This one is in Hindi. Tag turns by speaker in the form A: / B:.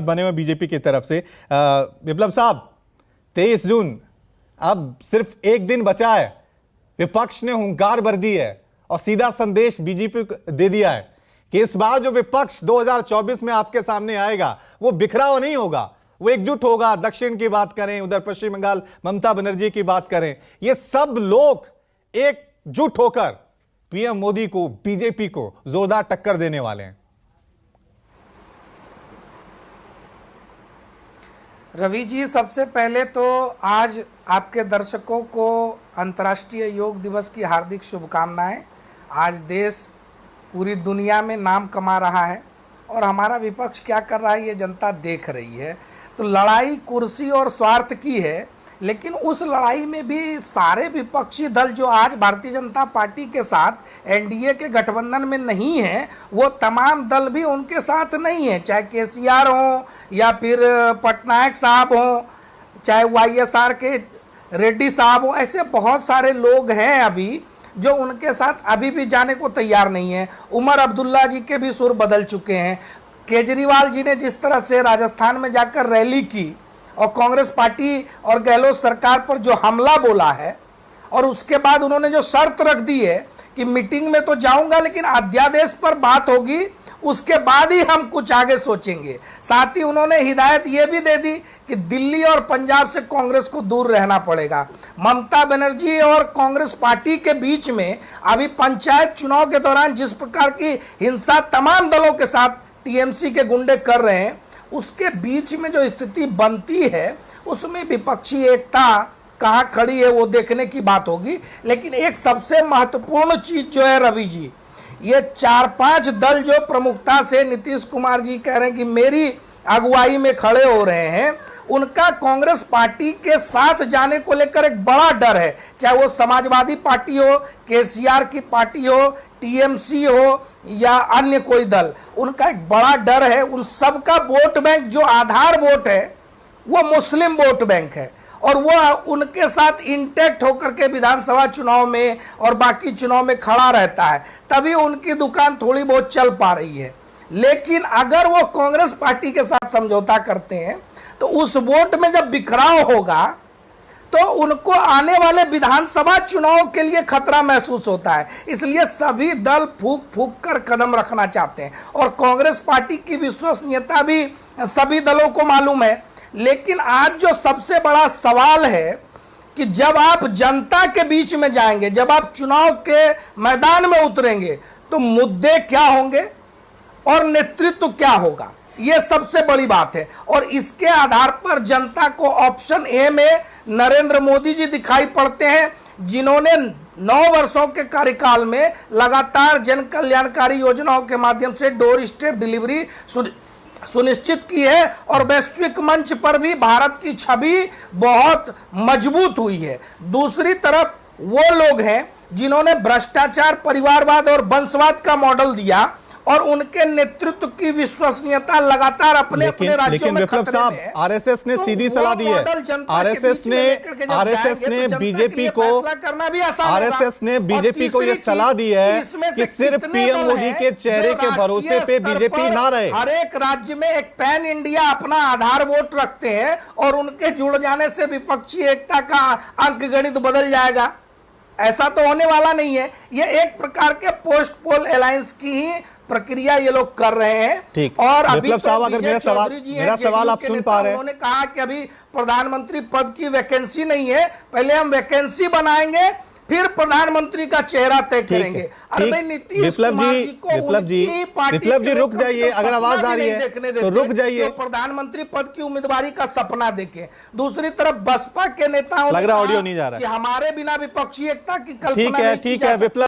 A: बने हुए बीजेपी की तरफ से। विप्लव साहब, 23 जून, अब सिर्फ एक दिन बचा है। विपक्ष ने हुंकार भर दी है और सीधा संदेश बीजेपी को दे दिया है कि इस बार जो विपक्ष 2024 में आपके सामने आएगा वो बिखराव नहीं होगा, वो एकजुट होगा। दक्षिण की बात करें, उधर पश्चिम बंगाल ममता बनर्जी की बात करें, ये सब लोग एकजुट होकर पीएम मोदी को, बीजेपी को जोरदार टक्कर देने वाले हैं।
B: रवि जी, सबसे पहले तो आज आपके दर्शकों को अंतर्राष्ट्रीय योग दिवस की हार्दिक शुभकामनाएं। आज देश पूरी दुनिया में नाम कमा रहा है और हमारा विपक्ष क्या कर रहा है ये जनता देख रही है। तो लड़ाई कुर्सी और स्वार्थ की है, लेकिन उस लड़ाई में भी सारे विपक्षी दल जो आज भारतीय जनता पार्टी के साथ एनडीए के गठबंधन में नहीं है, वो तमाम दल भी उनके साथ नहीं है। चाहे केसीआर हो या फिर पटनायक साहब हो, चाहे वाईएसआर के रेड्डी साहब हो, ऐसे बहुत सारे लोग हैं अभी जो उनके साथ अभी भी जाने को तैयार नहीं है। उमर अब्दुल्ला जी के भी सुर बदल चुके हैं। केजरीवाल जी ने जिस तरह से राजस्थान में जाकर रैली की और कांग्रेस पार्टी और गहलोत सरकार पर जो हमला बोला है, और उसके बाद उन्होंने जो शर्त रख दी है कि मीटिंग में तो जाऊंगा लेकिन अध्यादेश पर बात होगी, उसके बाद ही हम कुछ आगे सोचेंगे। साथ ही उन्होंने हिदायत ये भी दे दी कि दिल्ली और पंजाब से कांग्रेस को दूर रहना पड़ेगा। ममता बनर्जी और कांग्रेस पार्टी के बीच में अभी पंचायत चुनाव के दौरान जिस प्रकार की हिंसा तमाम दलों के साथ टीएमसी के गुंडे कर रहे हैं, उसके बीच में जो स्थिति बनती है उसमें विपक्षी एकता कहाँ खड़ी है वो देखने की बात होगी। लेकिन एक सबसे महत्वपूर्ण चीज जो है रवि जी, ये 4-5 दल जो प्रमुखता से नीतीश कुमार जी कह रहे हैं कि मेरी अगुवाई में खड़े हो रहे हैं, उनका कांग्रेस पार्टी के साथ जाने को लेकर एक बड़ा डर है। चाहे वो समाजवादी पार्टी हो, केसीआर की पार्टी हो, टीएमसी हो या अन्य कोई दल, उनका एक बड़ा डर है। उन सबका वोट बैंक जो आधार वोट है वो मुस्लिम वोट बैंक है और वो उनके साथ इंटैक्ट होकर के विधानसभा चुनाव में और बाकी चुनाव में खड़ा रहता है, तभी उनकी दुकान थोड़ी बहुत चल पा रही है। लेकिन अगर वो कांग्रेस पार्टी के साथ समझौता करते हैं तो उस वोट में जब बिखराव होगा तो उनको आने वाले विधानसभा चुनाव के लिए खतरा महसूस होता है। इसलिए सभी दल फूक फूक कर कदम रखना चाहते हैं और कांग्रेस पार्टी की विश्वसनीयता भी सभी दलों को मालूम है। लेकिन आज जो सबसे बड़ा सवाल है कि जब आप जनता के बीच में जाएंगे, जब आप चुनाव के मैदान में उतरेंगे, तो मुद्दे क्या होंगे और नेतृत्व क्या होगा, ये सबसे बड़ी बात है। और इसके आधार पर जनता को ऑप्शन ए में नरेंद्र मोदी जी दिखाई पड़ते हैं, जिन्होंने 9 वर्षों के कार्यकाल में लगातार जन कल्याणकारी योजनाओं के माध्यम से डोर स्टेप डिलीवरी सुनिश्चित की है और वैश्विक मंच पर भी भारत की छवि बहुत मजबूत हुई है। दूसरी तरफ वो लोग हैं जिन्होंने भ्रष्टाचार, परिवारवाद और वंशवाद का मॉडल दिया और उनके नेतृत्व की विश्वसनीयता लगातार अपने राज्यों में खतरे में है।
A: आरएसएस ने सीधी सलाह दी है। आरएसएस ने बीजेपी को ये सलाह दी है कि सिर्फ पीएम मोदी के चेहरे के भरोसे पे बीजेपी ना रहे।
B: हर एक राज्य में एक पैन इंडिया अपना आधार वोट रखते हैं और उनके जुड़ जाने से विपक्षी एकता का अंकगणित बदल जाएगा, ऐसा तो होने वाला नहीं है। ये एक प्रकार के पोस्ट पोल अलायंस की ही प्रक्रिया ये लोग कर रहे हैं।
A: ठीक।
B: और अभी
A: साहब, अगर मेरा सवाल आप सुन पा रहे हैं,
B: उन्होंने कहा कि अभी प्रधानमंत्री पद की वैकेंसी नहीं है, पहले हम वैकेंसी बनाएंगे फिर प्रधानमंत्री का चेहरा तय करेंगे। अरे भाई, नीतीश कुमार जी को
A: विप्लव जी रुक जाइए, अगर आवाज आ रही है तो रुक जाइए।
B: तो प्रधानमंत्री पद की उम्मीदवारी का सपना देखें। दूसरी तरफ बसपा के नेताओं
A: लग रहा ऑडियो नहीं जा रहा
B: कि हमारे बिना विपक्षी एकता की कल्पना नहीं की जा सकती।
A: विप्लव